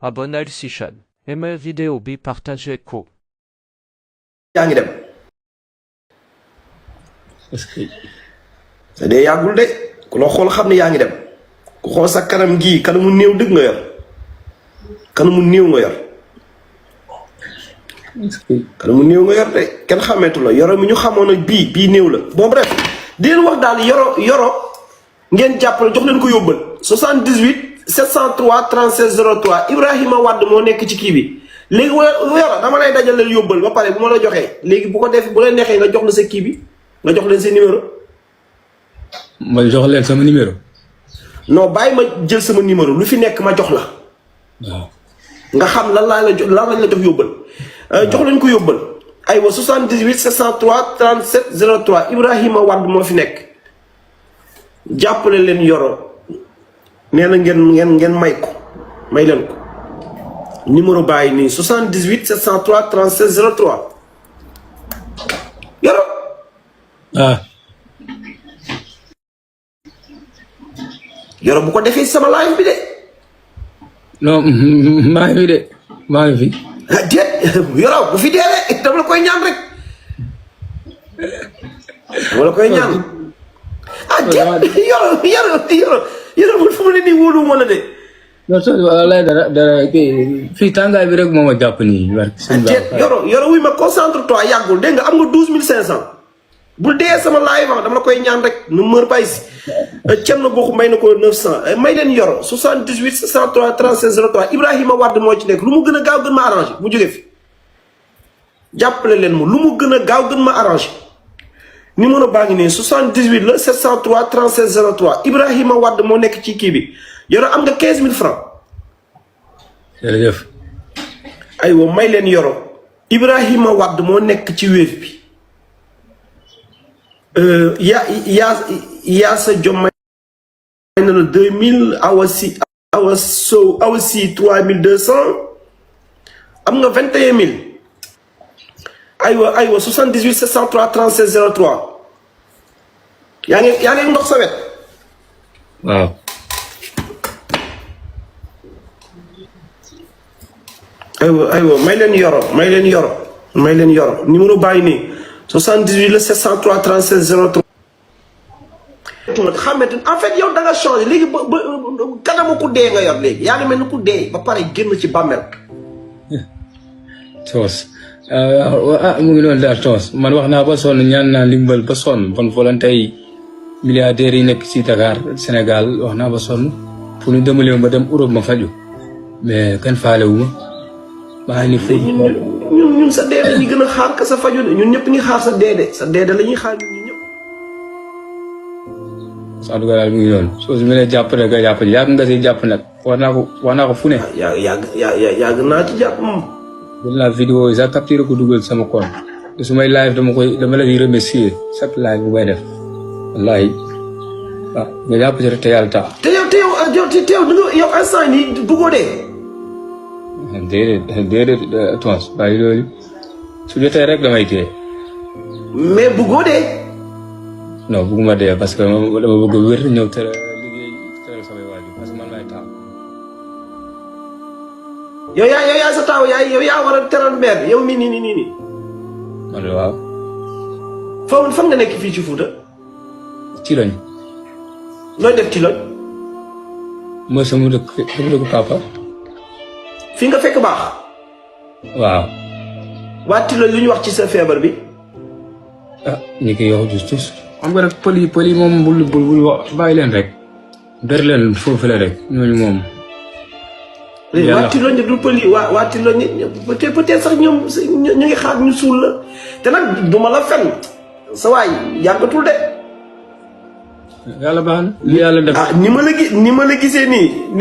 abonnez si chaîne. Aimez vidéo bi partagez ko. yaa ngi dem est-ce que te dee yàggul de ku la xool xam ne yaa ngi dem ku xool sa kanam gii kanamu néew dëgg nga yor kanamu néew nga yor kanamu néew nga yor de kenn xàmmeetu la yoro mi ñu xamoon ak bii néew la bon bref di leen wax daal yoro ngeen jàppale jox leen ko yóbbal 78 703 36 03 Ibrahima Wade moo nekk ci kii bi léegi yoro dama lay dajal leen yóbbal ba pare bu ma la joxee léegi bu ko def bu leen neexee nga jox la sa kii bi nga jox leen seen numéro. ma jox leen sama numéro. non bàyyi ma jël sama numéro lu fi nekk ma jox la. waaw. nga xam lan laa la jox lan lañ la jox yóbbal. jox leen ko yóbbal. aywa 78 703 37 03 Ibrahima Wade moo fi nekk. jàppale leen yoro nee na ngeen may ko may leen ko. numéro bàyyi nii 78 703 37 03 yoro. ah. yoro bu ko defee sama live bi de. non maa ngi fi de maa ngi fi. ah déet yoro bu fi deewee dama la koy ñaan rek dama la koy ñaan. ah déet yoro man fu mu ne nii wóolu ma la de. non soo walaay dara kii fii tàngaay bi rek moo ma jàpp nii. déet yoro wuy ma concentre toi yàggul dégg nga am nga 12500. bul dee sama live dama la koy ñaan rek nu mër bay si cem na bokku may na ko 900 may leen yoro 78 603 36 03 Ibrahima Wade moo ci nekk lu mu gën a gaaw gën ma arrangé bu jógee fi jàppale leen ma lu mu gën a gaaw gën ma arrangé numéro baa ngi nii 78 la 703 36 03 Ibrahima Wade moo nekk ci kii bi yoro am nga 15000 francs. jërëjëf. aywa may leen yoro Ibrahima Wade moo nekk ci wéef bi. yaa sa jom may na la 2000 awasi 3200 am nga 21000 aywa 78 703 36 03 yaa ngi ndox sa wet. waaw. aywa may leen yoro numéro bàyyi nii 78 la 703 36 03. xamante en fait yow da nga changé léegi ba kanamu ku dee nga yor léegi yaa ngi mel ni ku dee ba pare génn ci bàmmeel. toos mu ngi noonu daal toos man wax naa ba sonn ñaan naa ndimbal ba sonn bon volonté yi milliardaires yi nekk ci Dakar Sénégal wax naa ba sonn pour ñu demalee ma dem Europe ma faju mais kenn faale wu ma maa ngi ni ñun sa dee dañuy gën a xaar ka sa faju de ñun ñëpp ngi xaar sa dee de la ñuy xaar ñun ñëpp. en tout cas daal mu ngi noonu soo su ma nee jàpp rek nga jàpp yàgg nga si jàpp nag wax naa ko fu ne. yàgg naa ci jàpp moom. jël naa vidéo yi sax capturé ko dugal sama compte te su may live dama la di remercier chaque live bu may def wallaahi waaw nga jàpp ci rek te yàlla tax. te yow instant nii bëggoo dee. déedéet Tons bàyyi loolu su jotee rek damay téye. mais bëggoo dee. non bëgguma dee parce que dama bëgg a wér ñëw tëral liggéey tëral samay waajur parce que man maay taam. yow yaa sa taaw yow yaa war a teral mère yow nii. man la waaw. fan nga nekk fii ci Fuuta. ci lañ. looy def ci lañ. mooy sama dëkk papa. fi nga fekk baax. waaw. waa Tiloñ lu ñu wax ci sa feebar bi. ah ñu koy wax justice. xam nga rek pël yi moom bul wax bàyyi leen rek. der leen foofu la rek ñooñu moom. waa Tiloñ du pël yi waa Tiloñ peut-être sax ñoom ñu ngi xaar ñu suul la te nag duma la fen sa waay yàggatul de. yàlla baax na li yàlla def. ah ni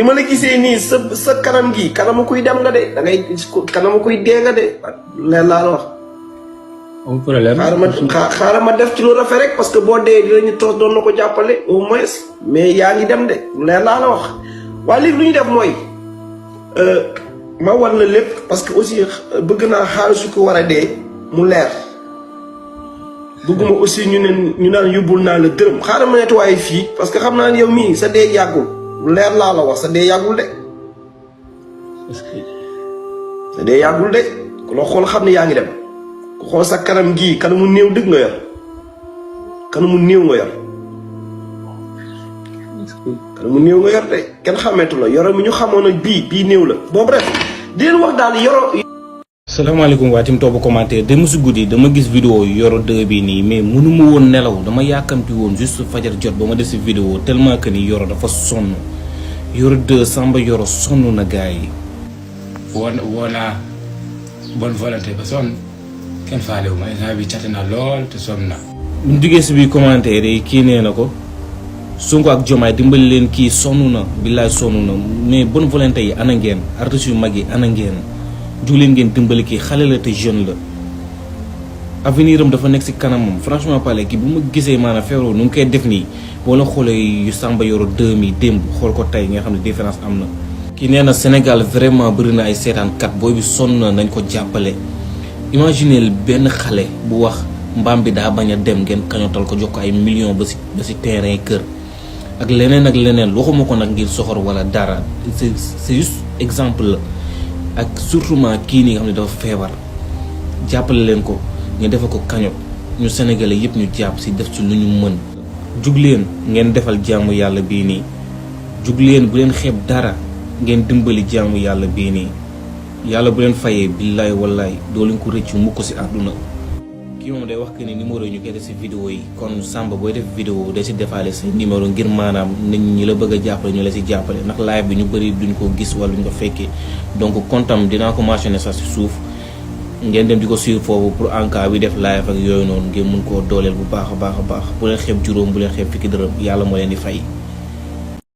ma la gisee nii sa kanam gi kanamu kuy dem nga de da ngay kanamu kuy dee nga de leer laa la wax. amul problème xaaral ma def ci lu rafet rek parce que boo dee dinañu toos doon na ko jàppale au moins mais yaa ngi dem de leer laa la wax waaye léegi lu ñu def mooy ma war la lépp parce que aussi bëgg naa xaalis su ko war a dee mu leer. bëgguma aussi ñu naan yóbbul naa la dërëm xaaral ma nettoyé fii parce que xam naa ne yow mii sa dee yàggul leer laa la wax sa dee yàggul de. te dee yàggul de ku la xool xam ne yaa ngi dem ku xool sa kanam gii kanamu néew dëgg nga yor kanamu néew nga yor kanamu néew nga yor de kenn xameetu la yoro mi ñu xamoon ak bii néew la bon bref di leen wax daal yoro. salaamaaleykum waa tim topp commentaire dem si guddi dama gis vidéo Yoro 2 bi nii mais mënuma woon nelaw dama yàkkamti woon juste fajar jot ba ma def si vidéo tellement que ni Yoro dafa sonn Yoro 2 Samba Yoro sonn na gars yi. woo naa bonne volonté ba sonn kenn faale wu ma instant bi cate na lool te sonn na. bu ñu jugee si biir commentaire yi kii nee na ko Sonko ak Diomaye dimbali leen kii sonn na billaay sonn na mais bonne volonté yi ana ngeen artistes yu mag yi ana ngeen. jug leen ngeen dimbali kii xale la te jeune la avenir am dafa nekk si kanamam franchement parler kii bu ma gisee maanaam feebaroo nu ngi koy def nii wala xoolee yu Samba Yoro 2 mi démb xool ko tey nga xam ne différence am na. kii nee na Sénégal vraiment bëri na ay seetaankat booy bi sonn na nañ ko jàppale imaginez benn xale bu wax mbaam bi daa bañ a dem ngeen kañotal ko jox ko ay millions ba si terrain kër ak leneen waxuma ko nag ngir soxor wala dara c'est juste exemple la. ak surtout kii nii nga xam ne dafa feebar jàppale leen ko ñu defal ko kañot ñu sénégalais yëpp ñu jàpp si def ci lu ñu mën jug leen ngeen defal jaamu yàlla bii nii jug leen bu leen xeeb dara ngeen dimbali jaamu yàlla bii nii yàlla bu leen fayee billaay wallaay doo leen ko rëccu mukk si àdduna. kii moom day wax que ni numéro yi ñu koy def si vidéo yi kon Samba booy def vidéo day si defaale sa numéro ngir maanaam nit ñi la bëgg a jàppale ñu la si jàppale ndax live bi ñu bëri duñ ko gis wala duñ ko fekkee donc kontam dinaa ko mentionné sax si suuf ngeen dem di ko suivre foofu pour en cas bi def live ak yooyu noonu ngeen mun koo dooleel bu baax a baax bu leen xeeb juróom bu leen xeeb fukki dërëm yàlla moo leen di fay.